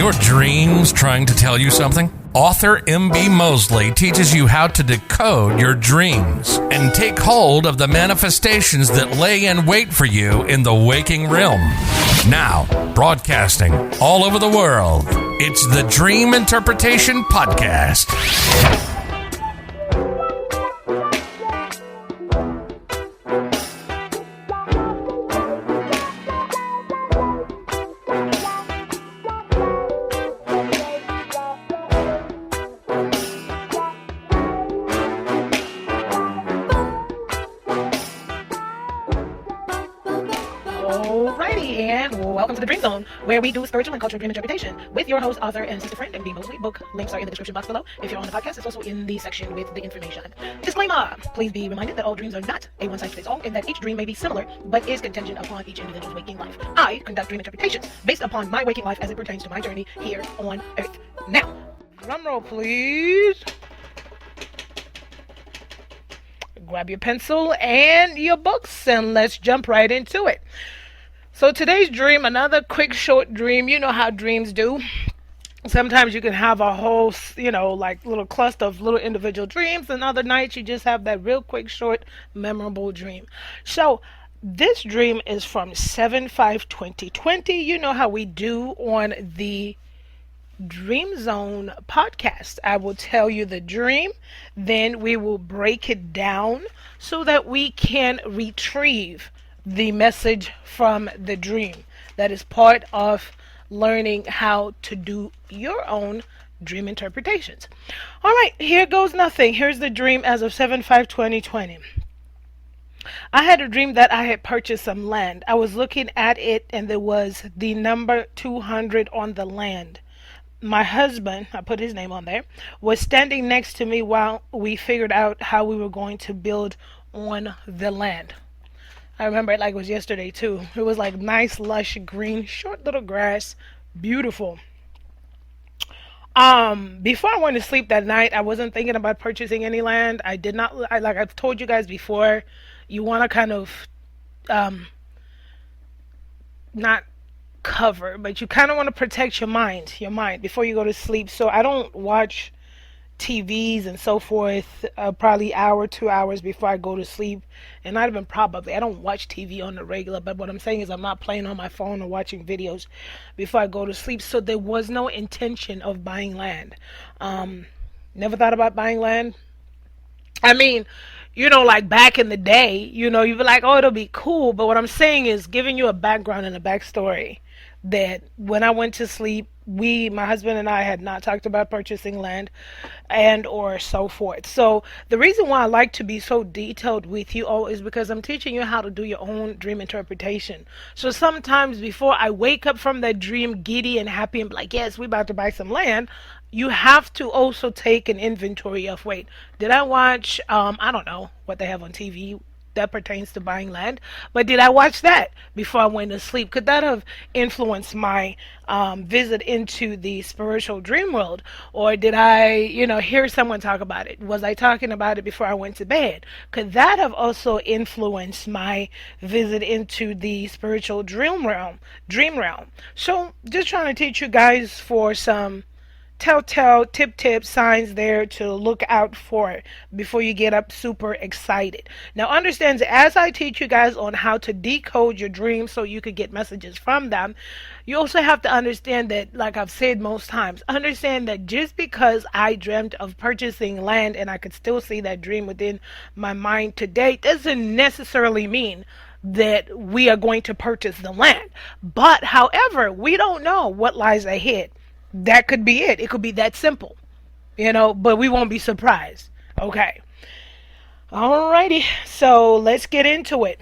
your dreams trying to tell you something? Author M.B. Mosley teaches you how to decode your dreams and take hold of the manifestations that lay in wait for you in the waking realm. Now, broadcasting all over the world, it's the Dream Interpretation Podcast. Welcome to the Dream Zone, where we do spiritual and cultural dream interpretation with your host, author, and sister friend, M.B. Mosley. Book links are in the description box below. If you're on the podcast, it's also in the section with the information. Disclaimer! Please be reminded that all dreams are not a one-size-fits-all, and that each dream may be similar, but is contingent upon each individual's waking life. I conduct dream interpretations based upon my waking life as it pertains to my journey here on Earth. Now, drum roll, please. Grab your pencil and your books, and let's jump right into it. So today's dream, another quick, short dream. You know how dreams do. Sometimes you can have a whole, like little cluster of little individual dreams, and other nights you just have that real quick, short, memorable dream. So this dream is from 7/5/2020. You know how we do on the Dream Zone podcast. I will tell you the dream, then we will break it down so that we can retrieve the message from the dream. That is part of learning how to do your own dream interpretations. All right, here goes nothing. Here's the dream as of 7/5/2020. I had a dream that I had purchased some land. I was looking at it and there was the number 200 on the land. My husband, I put his name on there, was standing next to me while we figured out how we were going to build on the land. I remember it like it was yesterday too. It was like nice, lush, green, short little grass, beautiful. Before I went to sleep that night, I wasn't thinking about purchasing any land. I did not, like I've told you guys before, you want to kind of, not cover, but you kind of want to protect your mind before you go to sleep. So I don't watch TVs and so forth probably hour, 2 hours before I go to sleep. And not even probably, I don't watch TV on the regular, but what I'm saying is I'm not playing on my phone or watching videos before I go to sleep. So there was no intention of buying land. Never thought about buying land. I mean, like back in the day, you'd be like, oh, it'll be cool. But what I'm saying is giving you a background and a backstory that when I went to sleep, my husband and I had not talked about purchasing land and or so forth. So the reason why I like to be so detailed with you all is because I'm teaching you how to do your own dream interpretation. So sometimes before I wake up from that dream giddy and happy and be like, yes, we're about to buy some land, you have to also take an inventory of, wait, did I watch, I don't know what they have on TV that pertains to buying land, but did I watch that before I went to sleep? Could that have influenced my visit into the spiritual dream world? Or did I, hear someone talk about it? Was I talking about it before I went to bed? Could that have also influenced my visit into the spiritual dream realm? So just trying to teach you guys for some telltale tip signs there to look out for before you get up super excited. Now understand that as I teach you guys on how to decode your dreams so you could get messages from them, you also have to understand that, like I've said most times, understand that just because I dreamt of purchasing land and I could still see that dream within my mind today doesn't necessarily mean that we are going to purchase the land. But however, we don't know what lies ahead. That could be it. It could be that simple, but we won't be surprised. Okay. Alrighty. So let's get into it.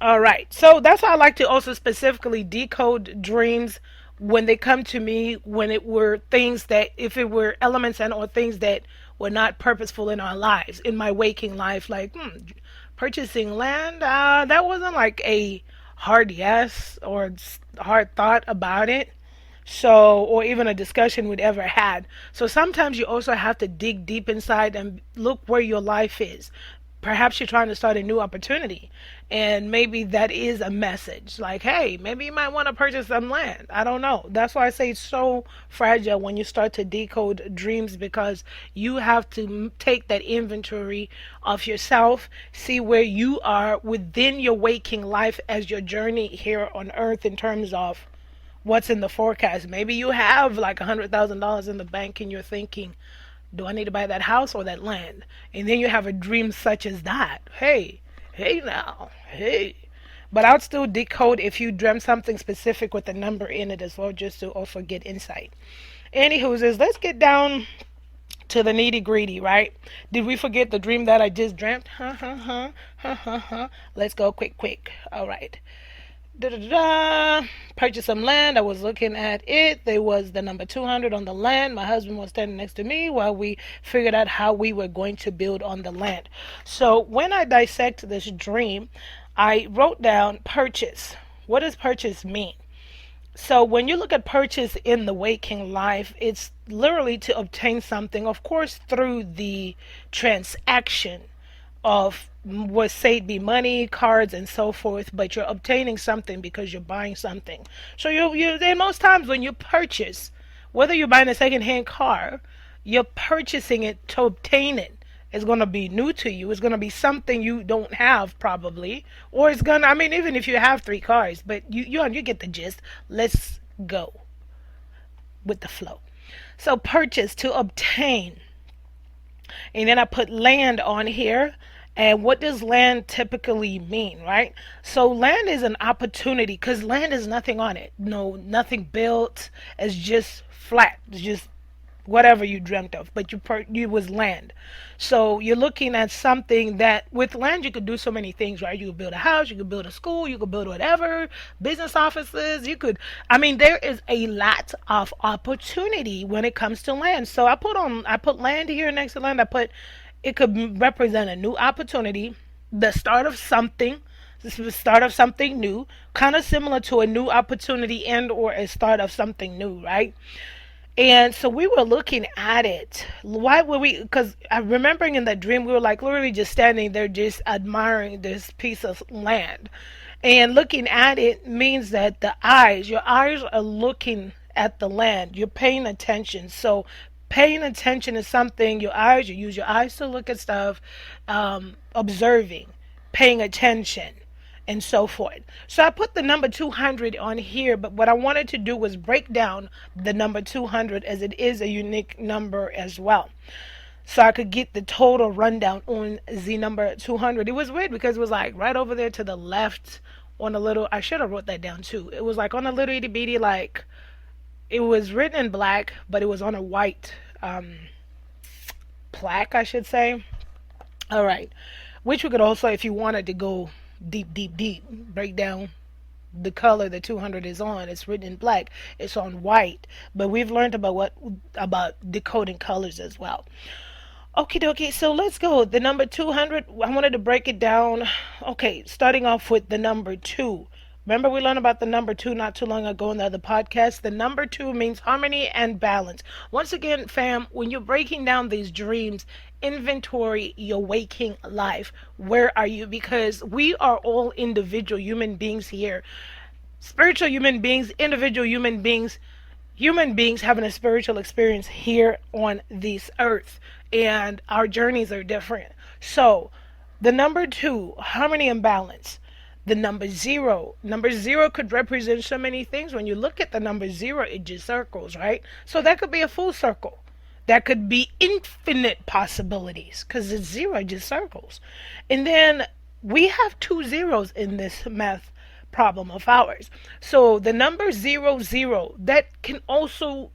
All right. So that's why I like to also specifically decode dreams when they come to me, when it were things that, if it were elements and or things that were not purposeful in our lives, in my waking life, like purchasing land, that wasn't like a hard yes or hard thought about it. So, or even a discussion we'd ever had. So sometimes you also have to dig deep inside and look where your life is. Perhaps you're trying to start a new opportunity, and maybe that is a message like, hey, maybe you might want to purchase some land. I don't know. That's why I say it's so fragile when you start to decode dreams, because you have to take that inventory of yourself, see where you are within your waking life as your journey here on earth in terms of what's in the forecast. Maybe you have like $100,000 in the bank and you're thinking, do I need to buy that house or that land? And then you have a dream such as that. Hey, hey now, hey. But I'll still decode if you dreamt something specific with a number in it as well, just to also get insight. Anywho, says let's get down to the nitty gritty, right? Did we forget the dream that I just dreamt? Let's go quick. All right. Da, da, da, da. Purchased some land. I was looking at it. There was the number 200 on the land. My husband was standing next to me while we figured out how we were going to build on the land. So when I dissect this dream, I wrote down purchase. What does purchase mean? So when you look at purchase in the waking life, it's literally to obtain something, of course, through the transaction of what say it be money, cards, and so forth, but you're obtaining something because you're buying something. So you then most times when you purchase, whether you're buying a second-hand car, you're purchasing it to obtain it. It's going to be new to you. It's going to be something you don't have probably, or it's going to, I mean, even if you have three cars, but you get the gist. Let's go with the flow. So purchase, to obtain. And then I put land on here. And what does land typically mean, right? So land is an opportunity, because land is nothing on it. No, nothing built. It's just flat. It's just whatever you dreamt of, but you was land. So you're looking at something that with land you could do so many things, right? You could build a house, you could build a school, you could build whatever, business offices, you could, I mean, there is a lot of opportunity when it comes to land. So I put land here next to land. I put, it could represent a new opportunity, the start of something. This is the start of something new, kind of similar to a new opportunity and or a start of something new, right? And so we were looking at it. Why were we? Because I'm remembering in that dream, we were like literally just standing there, just admiring this piece of land. And looking at it means that your eyes are looking at the land. You're paying attention. So paying attention is something, you use your eyes to look at stuff, observing, paying attention, and so forth. So I put the number 200 on here, but what I wanted to do was break down the number 200 as it is a unique number as well. So I could get the total rundown on the number 200. It was weird because it was like right over there to the left on a little, I should have wrote that down too. It was like on a little itty bitty, like, it was written in black, but it was on a white plaque, I should say. All right. Which we could also, if you wanted to go deep, break down the color the 200 is on. It's written in black. It's on white. But we've learned about decoding colors as well. Okie dokie, so let's go. The number 200, I wanted to break it down. Okay, starting off with the number 2. Remember we learned about the number 2 not too long ago in the other podcast. The number 2 means harmony and balance. Once again, fam, when you're breaking down these dreams, inventory your waking life. Where are you? Because we are all individual human beings here. Spiritual human beings, individual human beings having a spiritual experience here on this earth. And our journeys are different. So, the number 2, harmony and balance. The number 0. Number 0 could represent so many things. When you look at the number 0, it just circles, right? So that could be a full circle. That could be infinite possibilities because it's 0, just circles. And then we have 2 zeros in this math problem of ours. So the number 00, that can also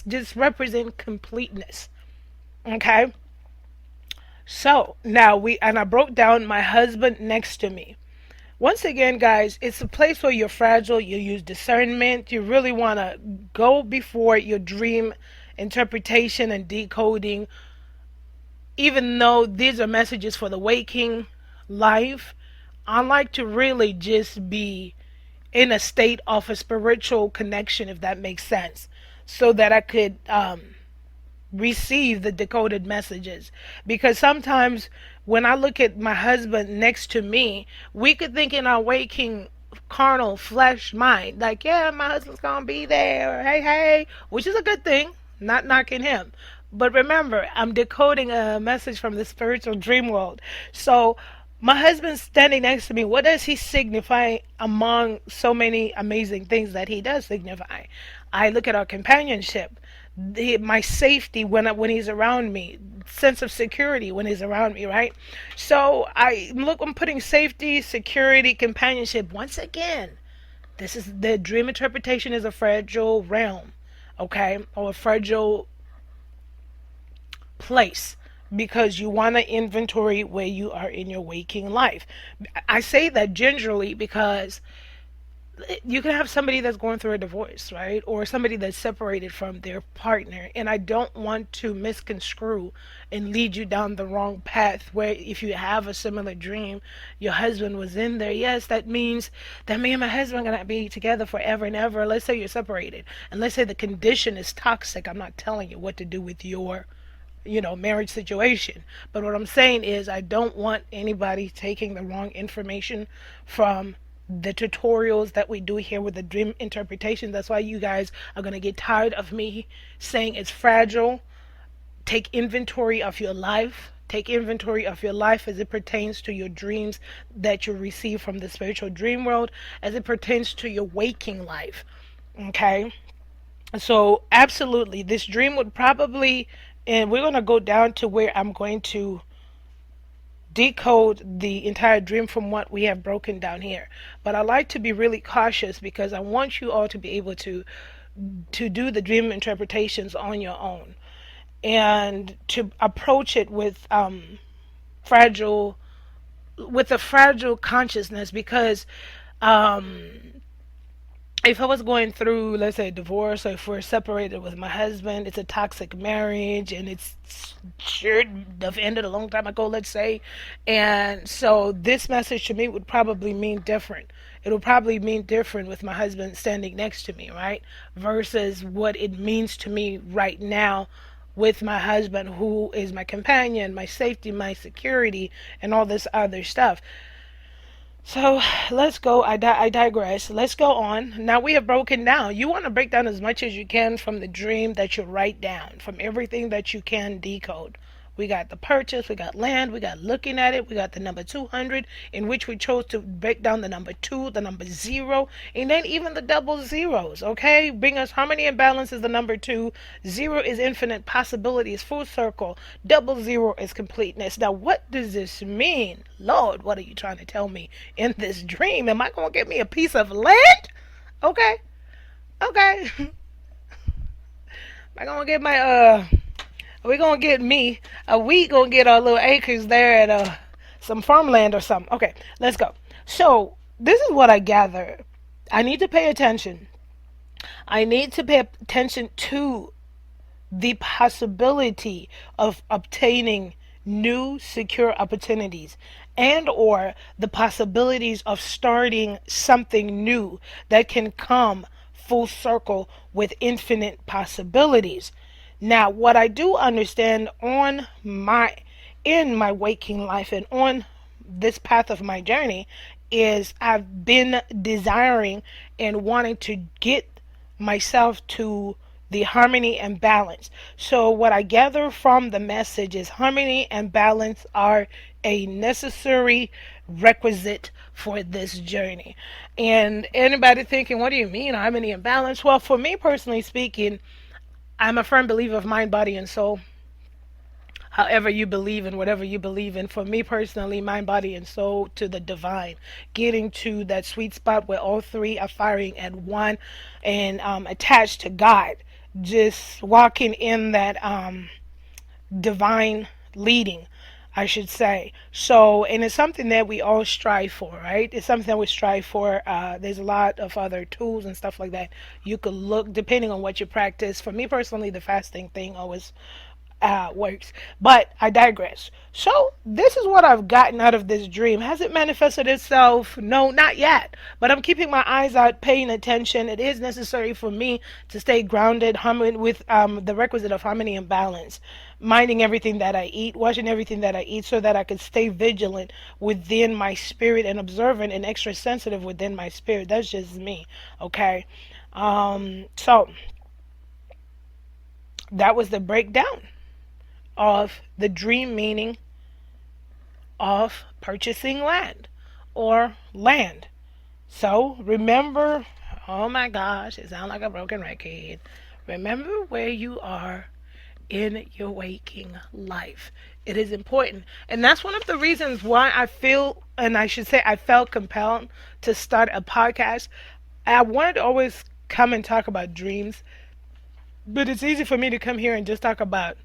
just represent completeness. Okay? So now I broke down my husband next to me. Once again, guys, it's a place where you're fragile. You use discernment. You really want to go before your dream interpretation and decoding. Even though these are messages for the waking life, I like to really just be in a state of a spiritual connection, if that makes sense, so that I could receive the decoded messages. Because sometimes when I look at my husband next to me, we could think in our waking carnal flesh mind, like, yeah, my husband's gonna be there, hey, hey, which is a good thing, not knocking him. But remember, I'm decoding a message from the spiritual dream world. So my husband's standing next to me. What does he signify among so many amazing things that he does signify? I look at our companionship, my safety when he's around me, sense of security when he's around me, right? So I'm putting safety, security, companionship. Once again, this is the dream interpretation is a fragile realm, okay, or a fragile place because you want to inventory where you are in your waking life. I say that gingerly because you can have somebody that's going through a divorce, right? Or somebody that's separated from their partner. And I don't want to misconstrue and lead you down the wrong path where if you have a similar dream, your husband was in there. Yes, that means that me and my husband are going to be together forever and ever. Let's say you're separated. And let's say the condition is toxic. I'm not telling you what to do with your marriage situation. But what I'm saying is I don't want anybody taking the wrong information from the tutorials that we do here with the dream interpretation. That's why you guys are going to get tired of me saying it's fragile. Take inventory of your life. Take inventory of your life as it pertains to your dreams that you receive from the spiritual dream world, as it pertains to your waking life. Okay? So, absolutely, this dream would probably, and we're going to go down to where I'm going to decode the entire dream from what we have broken down here. But I like to be really cautious because I want you all to be able to do the dream interpretations on your own and to approach it with fragile with a fragile consciousness because if I was going through, let's say, a divorce, or if we're separated with my husband, it's a toxic marriage, and it's should have ended a long time ago, let's say. And so this message to me would probably mean different. It will probably mean different with my husband standing next to me, right? Versus what it means to me right now with my husband, who is my companion, my safety, my security, and all this other stuff. So let's go. I digress. Let's go on. Now we have broken down. You want to break down as much as you can from the dream that you write down, from everything that you can decode. We got the purchase, we got land, we got looking at it, we got the number 200, in which we chose to break down the number 2, the number 0, and then even the double zeros, okay? Bring us harmony and balance is the number 2, 0 is infinite possibilities, full circle, double 0 is completeness. Now, what does this mean? Lord, what are you trying to tell me in this dream? Am I going to get me a piece of land? Okay. Am I going to get my, we gonna get me. We gonna get our little acres there at some farmland or something. Okay, let's go. So this is what I gather. I need to pay attention. I need to pay attention to the possibility of obtaining new secure opportunities and or the possibilities of starting something new that can come full circle with infinite possibilities. Now, what I do understand in my waking life and on this path of my journey is I've been desiring and wanting to get myself to the harmony and balance. So what I gather from the message is harmony and balance are a necessary requisite for this journey. And anybody thinking, what do you mean harmony and balance? Well, for me personally speaking, I'm a firm believer of mind, body, and soul. However you believe in whatever you believe in. For me personally, mind, body, and soul to the divine. Getting to that sweet spot where all three are firing at one and attached to God. Just walking in that divine leading, I should say. So, and it's something that we all strive for, right? It's something that we strive for. There's a lot of other tools and stuff like that you could look, depending on what you practice. For me personally, the fasting thing always works. But I digress. So this is what I've gotten out of this dream. Has it manifested itself? No, not yet. But I'm keeping my eyes out, paying attention. It is necessary for me to stay grounded, humming with the requisite of harmony and balance, minding everything that I eat, watching everything that I eat, so that I could stay vigilant within my spirit and observant and extra sensitive within my spirit. That's just me. Okay. So that was the breakdown of the dream meaning of purchasing land or land. So remember, oh my gosh, it sounds like a broken record. Remember where you are in your waking life. It is important. And that's one of the reasons why I feel, and I should say I felt compelled to start a podcast. I wanted to always come and talk about dreams, but it's easy for me to come here and just talk about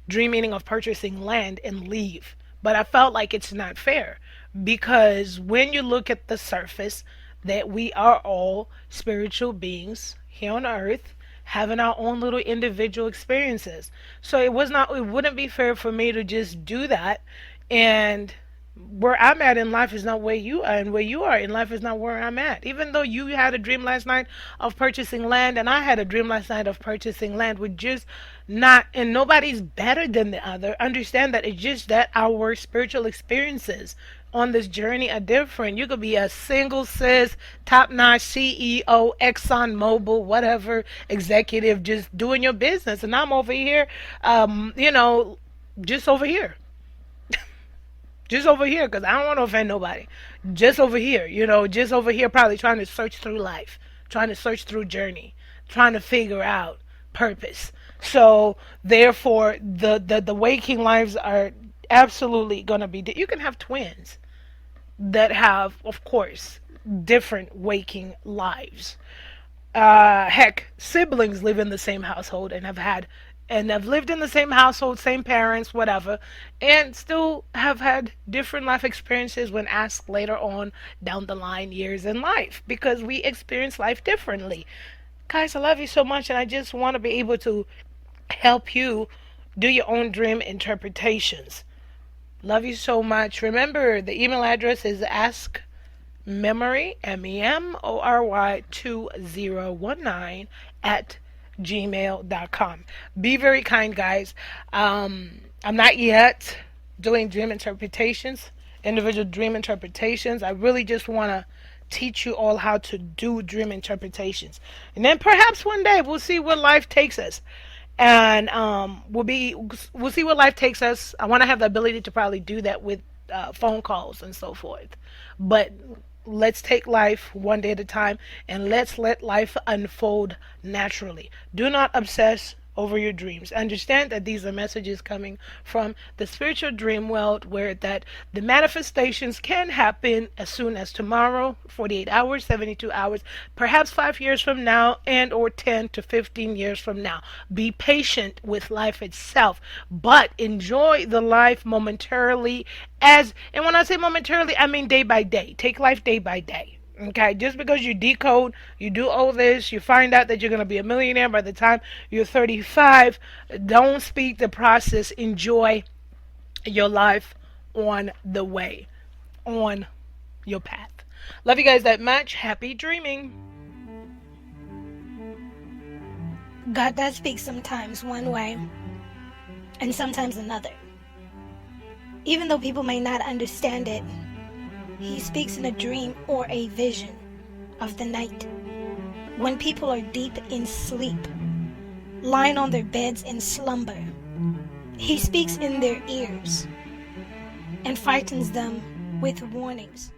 dream meaning of purchasing land and leave. But I felt like it's not fair because when you look at the surface, that we are all spiritual beings here on earth having our own little individual experiences. So it wouldn't be fair for me to just do that, and where I'm at in life is not where you are, and where you are in life is not where I'm at. Even though you had a dream last night of purchasing land, and I had a dream last night of purchasing land, we're just not, and nobody's better than the other. Understand that it's just that our spiritual experiences on this journey are different. You could be a single cis, top-notch CEO, Exxon Mobil, whatever, executive, just doing your business, and I'm over here, just over here. Just over here, because I don't want to offend nobody. Just over here, just over here, probably trying to search through life, trying to search through journey, trying to figure out purpose. So, therefore, the waking lives are absolutely going to be. You can have twins that have, of course, different waking lives. Heck, siblings live in the same household and have lived in the same household, same parents, whatever, and still have had different life experiences when asked later on down the line years in life, because we experience life differently. Guys, I love you so much, and I just want to be able to help you do your own dream interpretations. Love you so much. Remember, the email address is askmemory, MEMORY 2019 at gmail.com. Be very kind, guys. I'm not yet doing dream interpretations, individual dream interpretations. I really just want to teach you all how to do dream interpretations, and then perhaps one day we'll see where life takes us, and we'll see where life takes us. I want to have the ability to probably do that with phone calls and so forth, but let's take life one day at a time, and let's let life unfold naturally. Do not obsess over your dreams. Understand that these are messages coming from the spiritual dream world, where that the manifestations can happen as soon as tomorrow, 48 hours, 72 hours, perhaps 5 years from now, and or 10 to 15 years from now. Be patient with life itself, but enjoy the life momentarily, and when I say momentarily, I mean day by day. Take life day by day. Okay, just because you decode, you do all this, you find out that you're going to be a millionaire by the time you're 35, don't speed the process. Enjoy your life on the way, on your path. Love you guys that much. Happy dreaming. God does speak sometimes one way and sometimes another. Even though people may not understand it, He speaks in a dream or a vision of the night. When people are deep in sleep, lying on their beds in slumber, He speaks in their ears and frightens them with warnings.